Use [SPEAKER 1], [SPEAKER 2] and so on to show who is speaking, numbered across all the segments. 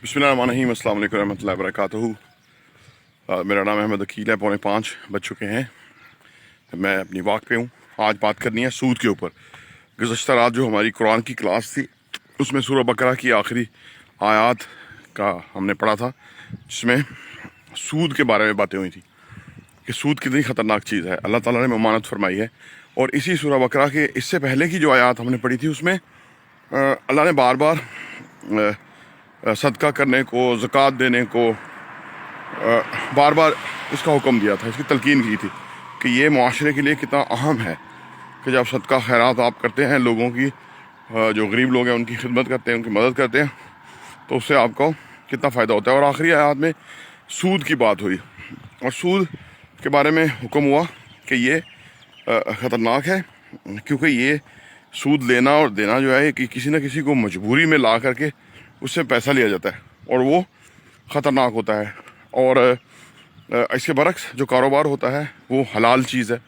[SPEAKER 1] बिस्मिल्लाहिर्रहमानिर्रहीम, अस्सलाम वालेकुम रहमतुल्लाहि वबरकातुहू। मेरा नाम अहमद अकील है। 4:45 बज चुके हैं। मैं अपनी वॉक पे हूँ। आज बात करनी है सूद के ऊपर। गुज़श्ता रात जो हमारी कुरान की क्लास थी उसमें सूरह बकरा की आखिरी आयत का हमने पढ़ा था, जिसमें सूद के बारे में बातें हुई थी कि सूद कितनी ख़तरनाक चीज़ है। अल्लाह ताला ने ममानत फरमाई है। और इसी सूरह बकरा के इससे पहले की जो आयत हमने पढ़ी थी उसमें अल्लाह ने बार बार सदका करने को, ज़कात देने को बार बार इसका हुक्म दिया था, इसकी तलकीन की थी कि ये मुआशरे के लिए कितना अहम है कि जब सदका खैरात आप करते हैं, लोगों की जो गरीब लोग हैं उनकी खिदमत करते हैं, उनकी मदद करते हैं, तो उससे आपको कितना फ़ायदा होता है। और आखिरी आयत में सूद की बात हुई और सूद के बारे में हुक्म हुआ कि ये ख़तरनाक है, क्योंकि ये सूद लेना और देना जो है कि किसी न किसी को मजबूरी में ला करके उससे पैसा लिया जाता है और वो ख़तरनाक होता है। और इसके बरक्स जो कारोबार होता है वो हलाल चीज़ है।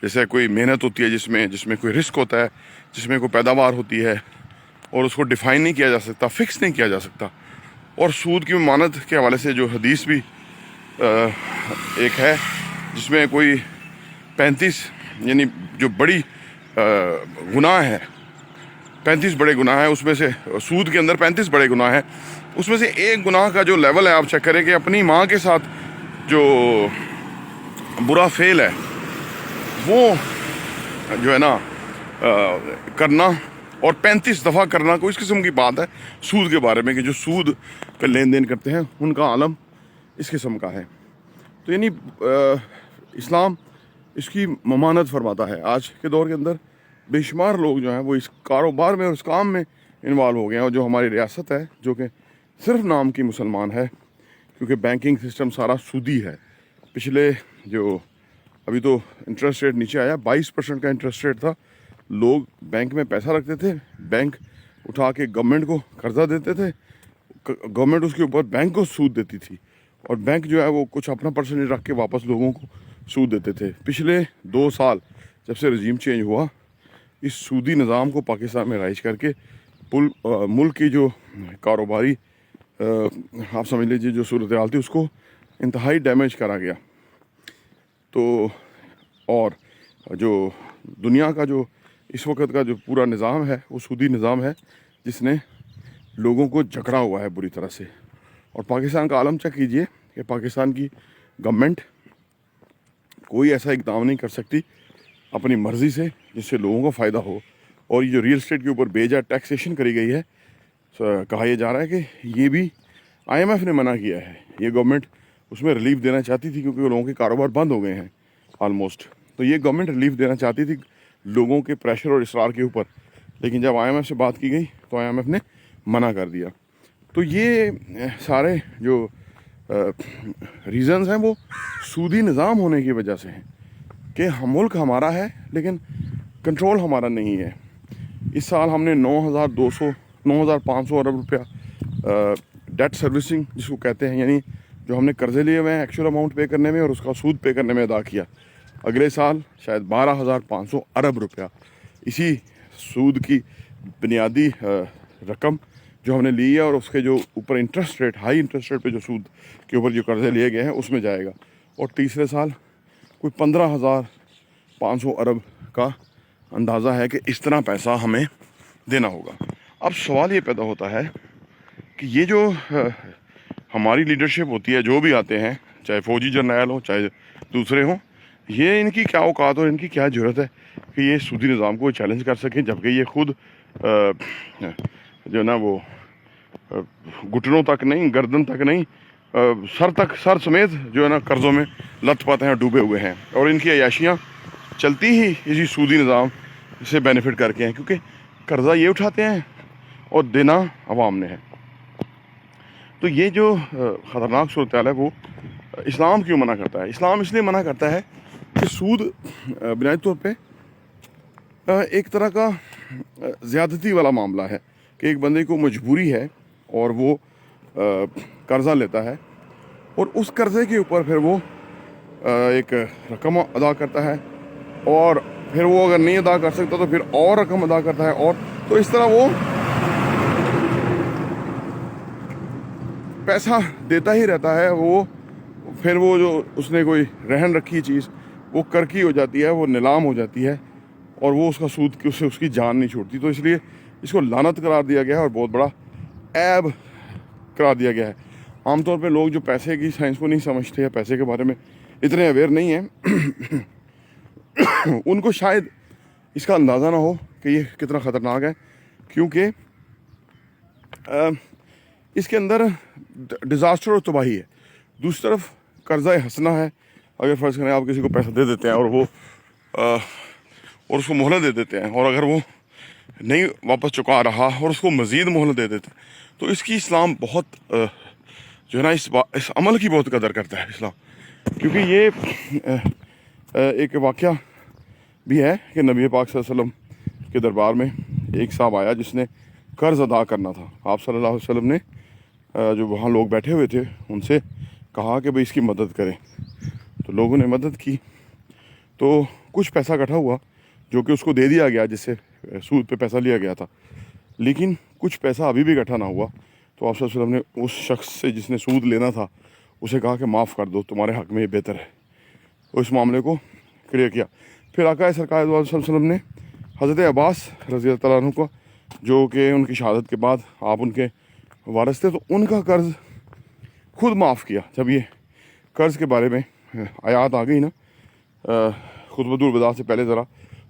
[SPEAKER 1] जैसे कोई मेहनत होती है जिसमें कोई रिस्क होता है, जिसमें कोई पैदावार होती है और उसको डिफ़ाइन नहीं किया जा सकता, फ़िक्स नहीं किया जा सकता। और सूद की ममानत के हवाले से जो हदीस भी एक है जिसमें कोई 35 यानी जो बड़ी गुनाह है, 35 बड़े गुनाह हैं, उसमें से सूद के अंदर 35 बड़े गुनाह हैं। उसमें से एक गुनाह का जो लेवल है आप चेक करें कि अपनी माँ के साथ जो बुरा फेल है वो जो है ना करना, और 35 दफ़ा करना, कोई इस किस्म की बात है सूद के बारे में कि जो सूद पे लेन देन करते हैं उनका आलम इस किस्म का है। तो यानी इस्लाम इसकी ममानत फरमाता है। आज के दौर के अंदर बेशुमार लोग जो हैं वो इस कारोबार में और इस काम में इन्वॉल्व हो गए हैं। और जो हमारी रियासत है जो कि सिर्फ नाम की मुसलमान है, क्योंकि बैंकिंग सिस्टम सारा सूदी है। पिछले जो अभी तो इंटरेस्ट रेट नीचे आया, 22% का इंटरेस्ट रेट था। लोग बैंक में पैसा रखते थे, बैंक उठा के गवर्नमेंट को कर्जा देते थे, गवर्नमेंट उसके ऊपर बैंक को सूद देती थी और बैंक जो है वो कुछ अपना परसेंटेज रख के वापस लोगों को सूद देते थे। पिछले 2 साल जब से रजीम चेंज हुआ, इस सूदी निज़ाम को पाकिस्तान में राइज करके मुल्क की जो कारोबारी आप समझ लीजिए जो सूरत हाल थी उसको इंतहाई डैमेज करा गया। तो और जो दुनिया का जो इस वक्त का जो पूरा निज़ाम है वो सूदी निज़ाम है जिसने लोगों को जकड़ा हुआ है बुरी तरह से। और पाकिस्तान का आलम चेक कीजिए कि पाकिस्तान की गवर्नमेंट कोई ऐसा इकदाम नहीं कर सकती अपनी मर्ज़ी से जिससे लोगों को फ़ायदा हो। और ये जो रियल एस्टेट के ऊपर बेजा टैक्सेशन करी गई है, कहा यह जा रहा है कि ये भी IMF ने मना किया है। ये गवर्नमेंट उसमें रिलीफ देना चाहती थी क्योंकि लोगों के कारोबार बंद हो गए हैं ऑलमोस्ट। तो ये गवर्नमेंट रिलीफ देना चाहती थी लोगों के प्रेशर और इसरार के ऊपर, लेकिन जब IMF से बात की गई तो IMF ने मना कर दिया। तो ये सारे जो रीज़न्स हैं वो सूदी निज़ाम होने की वजह से हैं कि मुल्क हमारा है लेकिन कंट्रोल हमारा नहीं है। इस साल हमने 9,500 अरब रुपया डेट सर्विसिंग जिसको कहते हैं, यानी जो हमने कर्जे लिए हुए हैं एक्चुअल अमाउंट पे करने में और उसका सूद पे करने में अदा किया। अगले साल शायद 12,500 अरब रुपया इसी सूद की बुनियादी रकम जो हमने ली है और उसके जो ऊपर interest rate, high interest rate पे जो सूद के ऊपर जो कर्जे लिए गए हैं उसमें जाएगा। और तीसरे साल कोई 15,500 अरब का अंदाज़ा है कि इस तरह पैसा हमें देना होगा। अब सवाल ये पैदा होता है कि ये जो हमारी लीडरशिप होती है, जो भी आते हैं, चाहे फौजी जर्नैल हो चाहे दूसरे हों, ये इनकी क्या औकात और इनकी क्या ज़रूरत है कि ये सूदी निज़ाम को चैलेंज कर सकें, जबकि ये खुद जो ना वो घुटनों तक नहीं, गर्दन तक नहीं, सर समेत जो है ना कर्ज़ों में लथपथ हैं, डूबे हुए हैं। और इनकी अयाशियाँ चलती ही इसी सूदी निज़ाम से बेनिफिट करके हैं, क्योंकि कर्ज़ा ये उठाते हैं और देना अवाम ने है। तो ये जो ख़तरनाक सूरत हाल है वो इस्लाम क्यों मना करता है? इस्लाम इसलिए मना करता है कि सूद बुनियादी तौर पे एक तरह का ज़्यादती वाला मामला है कि एक बंदे को मजबूरी है और वो कर्ज़ा लेता है और उस कर्ज़े के ऊपर फिर वो एक रकम अदा करता है और फिर वो अगर नहीं अदा कर सकता तो फिर और रकम अदा करता है। और तो इस तरह वो पैसा देता ही रहता है, वो फिर वो जो उसने कोई रहन रखी चीज़ वो करकी हो जाती है, वो नीलाम हो जाती है, और वो उसका सूद की उससे उसकी जान नहीं छूटती। तो इसलिए इसको लानत करार दिया गया है और बहुत बड़ा ऐब करार दिया गया है। आमतौर पे लोग जो पैसे की साइंस को नहीं समझते या पैसे के बारे में इतने अवेयर नहीं हैं उनको शायद इसका अंदाज़ा ना हो कि ये कितना ख़तरनाक है, क्योंकि इसके अंदर डिज़ास्टर और तबाही है। दूसरी तरफ कर्जा हंसना है। अगर फ़र्ज़ करें आप किसी को पैसा दे देते हैं और वो और उसको मोहलत दे देते हैं, और अगर वो नहीं वापस चुका रहा और उसको मज़ीद मोहलत दे देते हैं, तो इसकी इस्लाम बहुत जो है ना इस अमल की बहुत कदर करता है इस्लाम। क्योंकि ये एक वाक़या भी है कि नबी पाक सल्लल्लाहु अलैहि वसल्लम के दरबार में एक साहब आया जिसने कर्ज़ अदा करना था। आप सल्लल्लाहु अलैहि वसल्लम ने जो वहाँ लोग बैठे हुए थे उनसे कहा कि भाई इसकी मदद करें। तो लोगों ने मदद की, तो कुछ पैसा इकट्ठा हुआ जो कि उसको दे दिया गया, जिससे सूद पे पैसा लिया गया था। लेकिन कुछ पैसा अभी भी इकट्ठा ना हुआ। तो आप सल्लल्लाहु अलैहि वसल्लम ने उस शख्स से जिसने सूद लेना था उसे कहा कि माफ़ कर दो, तुम्हारे हक़ में ये बेहतर है। तो इस मामले को क्लियर किया। फिर आका सरकार सल्लल्लाहु अलैहि वसल्लम ने हज़रत अब्बास रज़ी अल्लाह तआला अन्हु को, जो कि उनकी शहादत के बाद आप उनके वारिस थे, तो उनका कर्ज़ खुद माफ़ किया। जब ये कर्ज़ के बारे में आयात आ गई ना खुतबतुल वदा से पहले ज़रा,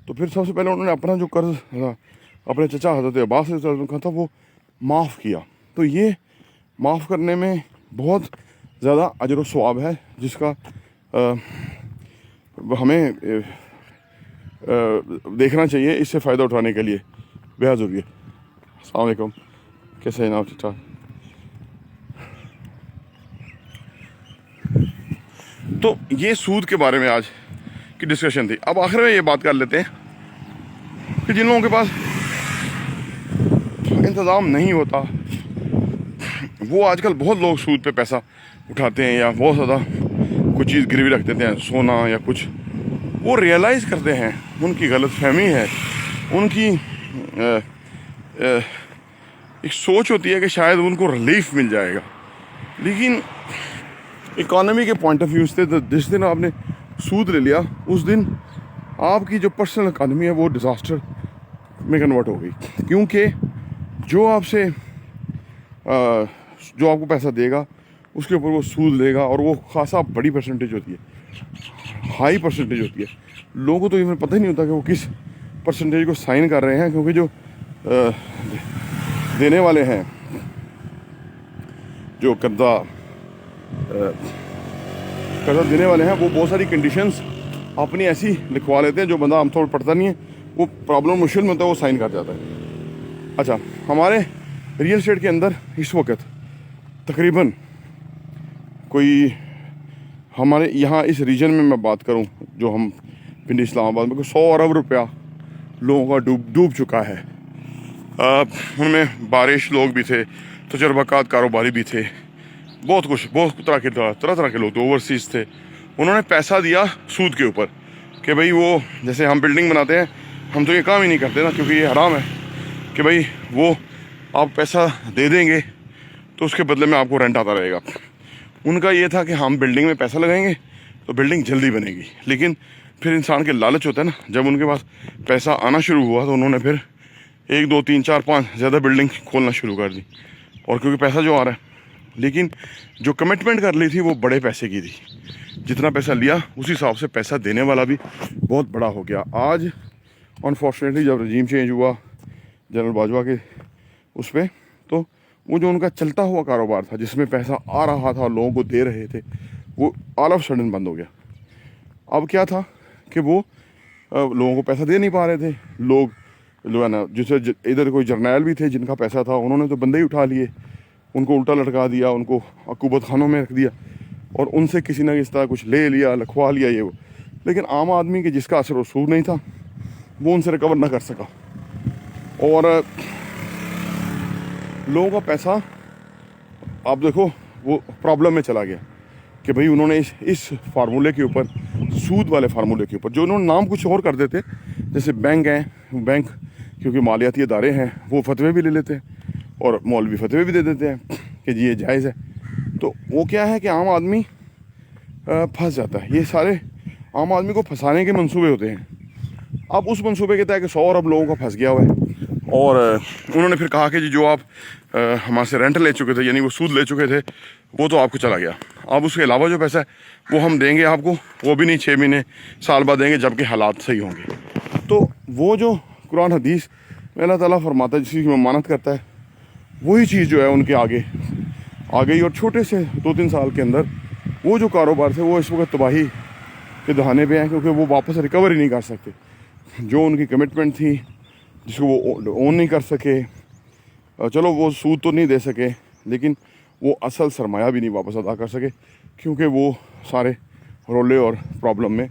[SPEAKER 1] तो फिर सबसे पहले उन्होंने अपना जो कर्ज़ अपने चचा हज़रत अब्बास का था वो माफ़ किया। तो ये माफ़ करने में बहुत ज़्यादा अजर व सवाब है, जिसका हमें देखना चाहिए। इससे फ़ायदा उठाने के लिए बेहद ज़रूरी है। अस्सलाम वालेकुम, कैसे हैं आप? ठीक ठाक। तो ये सूद के बारे में आज की डिस्कशन थी। अब आखिर में ये बात कर लेते हैं कि जिन लोगों के पास इंतज़ाम नहीं होता, वो आजकल बहुत लोग सूद पे पैसा उठाते हैं या बहुत ज़्यादा कुछ चीज़ गिरवी रख देते हैं, सोना या कुछ। वो रियलाइज़ करते हैं, उनकी गलतफहमी है, उनकी एक सोच होती है कि शायद उनको रिलीफ मिल जाएगा। लेकिन इकॉनमी के पॉइंट ऑफ व्यू से तो जिस दिन आपने सूद ले लिया उस दिन आपकी जो पर्सनल इकॉनमी है वो डिज़ास्टर में कन्वर्ट हो गई। क्योंकि जो आपसे जो आपको पैसा देगा उसके ऊपर वो सूद लेगा, और वो खासा बड़ी परसेंटेज होती है, हाई परसेंटेज होती है। लोगों को तो इवन पता ही नहीं होता कि वो किस परसेंटेज को साइन कर रहे हैं, क्योंकि जो देने वाले हैं, जो कर्जा देने वाले हैं, वो बहुत सारी कंडीशंस अपनी ऐसी लिखवा लेते हैं जो बंदा आमतौर पर पढ़ता नहीं है, वो प्रॉब्लम मुश्किल में होता है, वो साइन कर जाता है। अच्छा, हमारे रियल एस्टेट के अंदर इस वक्त तकरीबन कोई हमारे यहाँ इस रीजन में मैं बात करूँ, जो हम पिंडी इस्लामाबाद में, 100 अरब रुपया लोगों का डूब चुका है। उनमें बारिश लोग भी थे, तजर्बाकार कारोबारी भी थे, बहुत तरह के लोग थे, ओवरसीज़ थे। उन्होंने पैसा दिया सूद के ऊपर कि भाई वो जैसे हम बिल्डिंग बनाते हैं, हम तो ये काम ही नहीं करते ना, क्योंकि ये हराम है, कि भाई वो आप पैसा दे देंगे तो उसके बदले में आपको रेंट आता रहेगा। उनका ये था कि हम बिल्डिंग में पैसा लगाएंगे तो बिल्डिंग जल्दी बनेगी। लेकिन फिर इंसान के लालच होता है ना, जब उनके पास पैसा आना शुरू हुआ तो उन्होंने फिर 1 2 3 4 5 ज़्यादा बिल्डिंग खोलना शुरू कर दी। और क्योंकि पैसा जो आ रहा है, लेकिन जो कमिटमेंट कर ली थी वो बड़े पैसे की थी। जितना पैसा लिया उसी हिसाब से पैसा देने वाला भी बहुत बड़ा हो गया। आज अनफॉर्चुनेटली जब रजीम चेंज हुआ जनरल बाजवा के उस पर, तो वो जो उनका चलता हुआ कारोबार था जिसमें पैसा आ रहा था, लोगों को दे रहे थे, वो ऑल ऑफ सडन बंद हो गया। अब क्या था कि वो लोगों को पैसा दे नहीं पा रहे थे। लोग जो है ना, जिसे इधर कोई जर्नैल भी थे जिनका पैसा था, उन्होंने तो बंदे ही उठा लिए, उनको उल्टा लटका दिया, उनको अकूबत खानों में रख दिया, और उनसे किसी ना किसी तरह कुछ ले लिया, लिखवा लिया ये वो। लेकिन आम आदमी के जिसका असर रसूख नहीं था, वो उनसे रिकवर ना कर सका। और लोगों का पैसा आप देखो वो प्रॉब्लम में चला गया कि भाई उन्होंने इस फार्मूले के ऊपर, सूद वाले फार्मूले के ऊपर, जो उन्होंने नाम कुछ और कर देते, जैसे बैंक हैं, बैंक क्योंकि मालियाती इदारे हैं, वो फतवे भी ले लेते हैं और मौलवी फतवे भी दे देते हैं कि जी ये जायज़ है। تو وہ کیا ہے کہ عام آدمی پھنس جاتا ہے. یہ سارے عام آدمی کو پھنسانے کے منصوبے ہوتے ہیں. اب اس منصوبے کے تحت کہ 100 ارب لوگوں کا پھنس گیا ہوا ہے, اور انہوں نے پھر کہا کہ جی جو آپ ہمارے سے رینٹ لے چکے تھے, یعنی وہ سود لے چکے تھے, وہ تو آپ کو چلا گیا. اب اس کے علاوہ جو پیسہ ہے وہ ہم دیں گے آپ کو, وہ بھی نہیں 6 مہینے سال بعد دیں گے جب کہ حالات صحیح ہوں گے. تو وہ جو قرآن حدیث میں اللہ تعالیٰ فرماتا ہے جس کی ممانت کرتا ہے, وہی چیز جو ہے ان کے آگے آ گئی. اور چھوٹے سے 2-3 سال کے اندر وہ جو کاروبار تھے وہ اس وقت تباہی کے دہانے پہ ہیں, کیونکہ وہ واپس ریکور ہی نہیں کر سکتے. جو ان کی کمٹمنٹ تھی جس کو وہ اون نہیں کر سکے, چلو وہ سود تو نہیں دے سکے لیکن وہ اصل سرمایہ بھی نہیں واپس ادا کر سکے, کیونکہ وہ سارے رولے اور پرابلم میں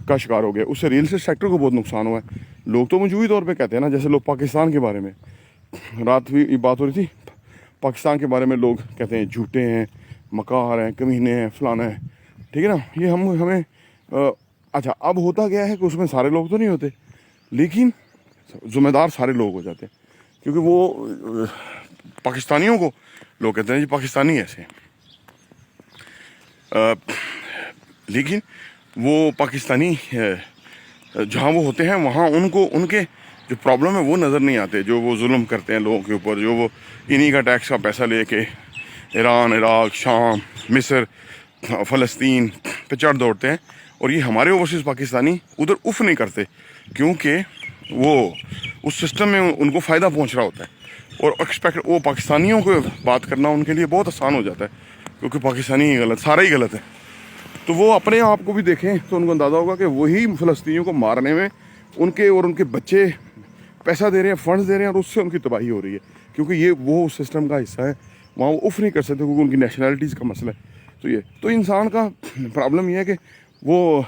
[SPEAKER 1] کا شکار ہو گئے. اس سے ریئل اسٹیٹ سیکٹر کو بہت نقصان ہوا ہے. لوگ تو مجموعی طور پہ کہتے ہیں نا, جیسے لوگ پاکستان کے بارے میں رات بھی بات ہو رہی تھی, پاکستان کے بارے میں لوگ کہتے ہیں جھوٹے ہیں, مکار ہیں, کمینے ہیں, فلانا ہے, ٹھیک ہے نا. یہ ہمیں اچھا اب ہوتا گیا ہے کہ اس میں سارے لوگ تو نہیں ہوتے, لیکن ذمہ دار سارے لوگ ہو جاتے ہیں, کیونکہ وہ پاکستانیوں کو لوگ کہتے ہیں جی پاکستانی ایسے ہیں, لیکن وہ پاکستانی جہاں وہ ہوتے ہیں وہاں ان کو ان کے جو پرابلم ہے وہ نظر نہیں آتے, جو وہ ظلم کرتے ہیں لوگوں کے اوپر, جو وہ انہی کا ٹیکس کا پیسہ لے کے ایران, عراق, شام, مصر, فلسطین پہ چڑھ دوڑتے ہیں. اور یہ ہمارے اوورسیز پاکستانی ادھر اف نہیں کرتے, کیونکہ وہ اس سسٹم میں ان کو فائدہ پہنچ رہا ہوتا ہے. اور وہ پاکستانیوں کو بات کرنا ان کے لیے بہت آسان ہو جاتا ہے, کیونکہ پاکستانی ہی غلط, سارا ہی غلط ہے. تو وہ اپنے آپ کو بھی دیکھیں تو ان کو اندازہ ہوگا کہ وہی فلسطینیوں کو مارنے میں ان کے اور ان کے بچے پیسہ دے رہے ہیں, فنڈز دے رہے ہیں, اور اس سے ان کی تباہی ہو رہی ہے, کیونکہ یہ وہ سسٹم کا حصہ ہے. وہاں وہ اف نہیں کر سکتے کیونکہ ان کی نیشنلٹیز کا مسئلہ ہے. تو انسان کا پرابلم یہ ہے کہ وہ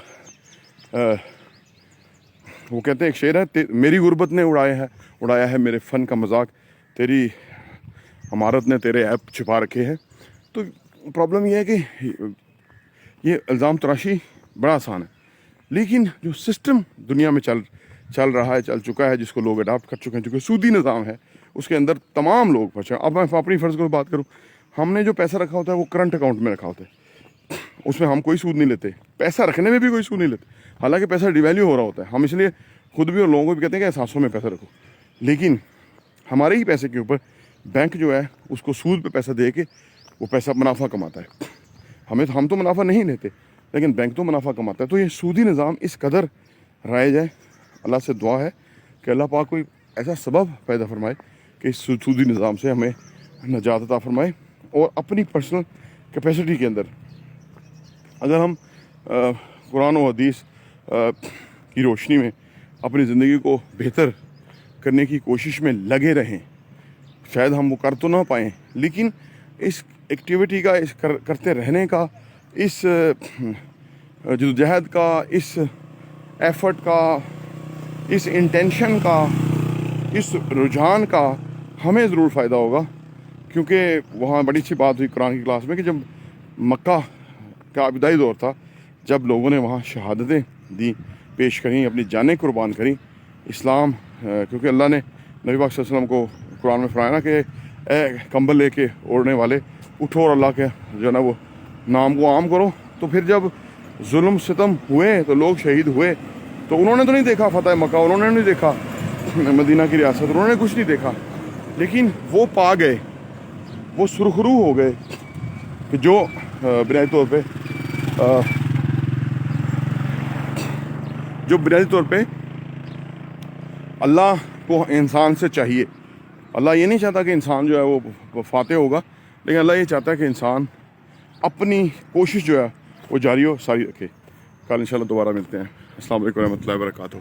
[SPEAKER 1] کہتے ہیں, ایک شعر ہے, میری غربت نے اڑایا ہے میرے فن کا مذاق, تیری عمارت نے تیرے عیب چھپا رکھے ہیں. تو پرابلم یہ ہے کہ یہ الزام تراشی بڑا آسان ہے, لیکن جو سسٹم دنیا میں چل رہا ہے, چل چکا ہے, جس کو لوگ اڈاپٹ کر چکے ہیں, چونکہ سودی نظام ہے, اس کے اندر تمام لوگ پھنسے ہیں. اب میں اپنی فرض کو بات کروں, ہم نے جو پیسہ رکھا ہوتا ہے وہ کرنٹ اکاؤنٹ میں رکھا ہوتا ہے, اس میں ہم کوئی سود نہیں لیتے, پیسہ رکھنے میں بھی کوئی سود نہیں لیتے, حالانکہ پیسہ ڈی ویلیو ہو رہا ہوتا ہے. ہم اس لیے خود بھی اور لوگوں کو بھی کہتے ہیں کہ احساسوں میں پیسہ رکھو, لیکن ہمارے ہی پیسے کے اوپر بینک جو ہے اس کو سود پہ پیسہ دے کے وہ پیسہ منافع کماتا ہے. ہم تو منافع نہیں لیتے, لیکن بینک تو منافع کماتا ہے. تو یہ سودی نظام اس قدر رائج ہے. اللہ سے دعا ہے کہ اللہ پاک کوئی ایسا سبب پیدا فرمائے کہ اس سودی نظام سے ہمیں نجات عطا فرمائے, اور اپنی پرسنل کیپیسٹی کے اندر اگر ہم قرآن و حدیث کی روشنی میں اپنی زندگی کو بہتر کرنے کی کوشش میں لگے رہیں, شاید ہم وہ کر تو نہ پائیں, لیکن اس ایکٹیویٹی کا, اس کرتے رہنے کا, اس جدوجہد کا, اس ایفرٹ کا, اس انٹینشن کا, اس رجحان کا ہمیں ضرور فائدہ ہوگا. کیونکہ وہاں بڑی اچھی بات ہوئی قرآن کی کلاس میں کہ جب مکہ کا ابتدائی دور تھا, جب لوگوں نے وہاں شہادتیں دیں, پیش کریں, اپنی جانیں قربان کریں اسلام, کیونکہ اللہ نے نبی پاک صلی اللہ علیہ وسلم کو قرآن میں فرمایا نا کہ اے کمبل لے کے اوڑھنے والے اٹھو اور اللہ کے جو ہے نا وہ نام کو عام کرو. تو پھر جب ظلم ستم ہوئے تو لوگ شہید ہوئے, تو انہوں نے تو نہیں دیکھا فتح مکہ, انہوں نے نہیں دیکھا مدینہ کی ریاست, انہوں نے کچھ نہیں دیکھا, لیکن وہ پا گئے, وہ سرخرو ہو گئے کہ جو بنیادی طور پہ اللہ کو انسان سے چاہیے. اللہ یہ نہیں چاہتا کہ انسان جو ہے وہ فاتح ہوگا, لیکن اللہ یہ چاہتا ہے کہ انسان اپنی کوشش جو ہے وہ جاری و ساری رکھے. کل انشاءاللہ دوبارہ ملتے ہیں. السلام علیکم ورحمۃ اللہ وبرکاتہ.